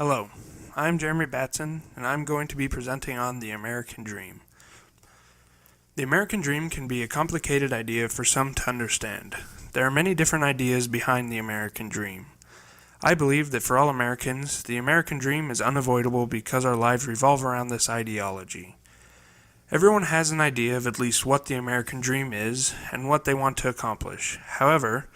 Hello, I'm Jeremy Batson, and I'm going to be presenting on the American Dream. The American Dream can be a complicated idea for some to understand. There are many different ideas behind the American Dream. I believe that for all Americans, the American Dream is unavoidable because our lives revolve around this ideology. Everyone has an idea of at least what the American Dream is and what they want to accomplish. However,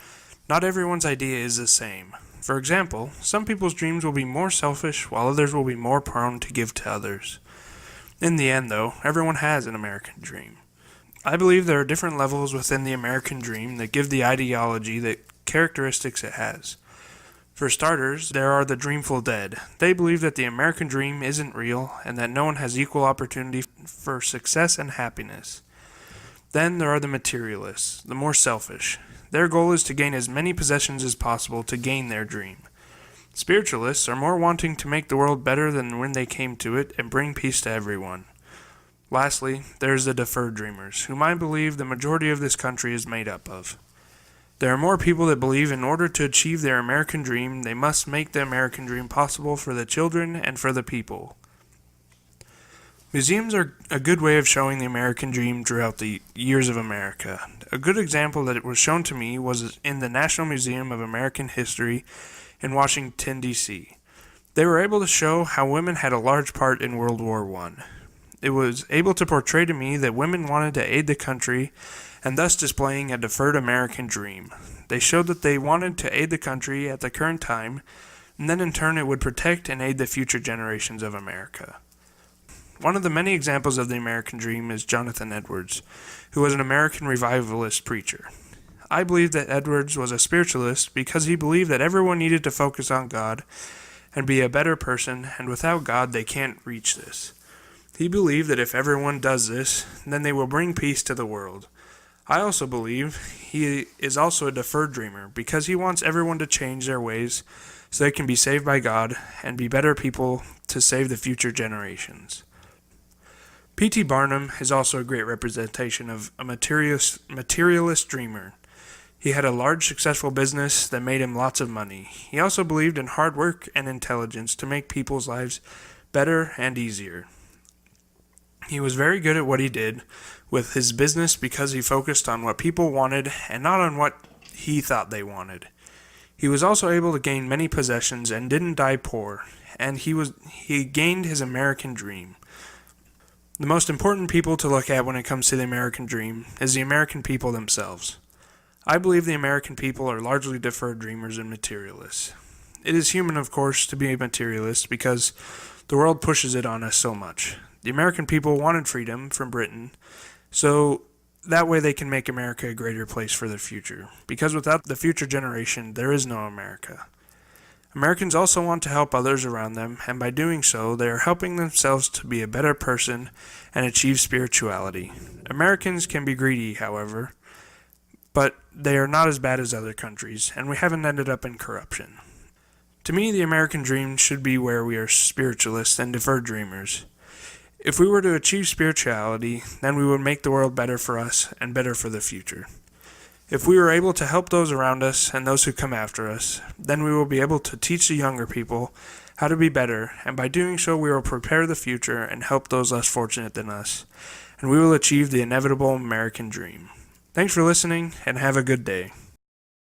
not everyone's idea is the same. For example, some people's dreams will be more selfish, while others will be more prone to give to others. In the end, though, everyone has an American dream. I believe there are different levels within the American dream that give the ideology the characteristics it has. For starters, there are the dreamful dead. They believe that the American dream isn't real and that no one has equal opportunity for success and happiness. Then there are the materialists, the more selfish. Their goal is to gain as many possessions as possible to gain their dream. Spiritualists are more wanting to make the world better than when they came to it and bring peace to everyone. Lastly, there's the deferred dreamers, whom I believe the majority of this country is made up of. There are more people that believe in order to achieve their American dream, they must make the American dream possible for the children and for the people. Museums are a good way of showing the American dream throughout the years of America. A good example that it was shown to me was in the National Museum of American History in Washington, D.C. They were able to show how women had a large part in World War I. It was able to portray to me that women wanted to aid the country and thus displaying a deferred American dream. They showed that they wanted to aid the country at the current time, and then in turn it would protect and aid the future generations of America. One of the many examples of the American dream is Jonathan Edwards, who was an American revivalist preacher. I believe that Edwards was a spiritualist because he believed that everyone needed to focus on God and be a better person, and without God they can't reach this. He believed that if everyone does this, then they will bring peace to the world. I also believe he is also a deferred dreamer because he wants everyone to change their ways so they can be saved by God and be better people to save the future generations. P.T. Barnum is also a great representation of a materialist dreamer. He had a large successful business that made him lots of money. He also believed in hard work and intelligence to make people's lives better and easier. He was very good at what he did with his business because he focused on what people wanted and not on what he thought they wanted. He was also able to gain many possessions and didn't die poor, and he gained his American dream. The most important people to look at when it comes to the American dream is the American people themselves. I believe the American people are largely deferred dreamers and materialists. It is human, of course, to be a materialist because the world pushes it on us so much. The American people wanted freedom from Britain, so that way they can make America a greater place for the future, because without the future generation, there is no America. Americans also want to help others around them, and by doing so, they are helping themselves to be a better person and achieve spirituality. Americans can be greedy, however, but they are not as bad as other countries, and we haven't ended up in corruption. To me, the American dream should be where we are spiritualists and deferred dreamers. If we were to achieve spirituality, then we would make the world better for us and better for the future. If we were able to help those around us and those who come after us, then we will be able to teach the younger people how to be better, and by doing so we will prepare the future and help those less fortunate than us, and we will achieve the inevitable American dream. Thanks for listening, and have a good day.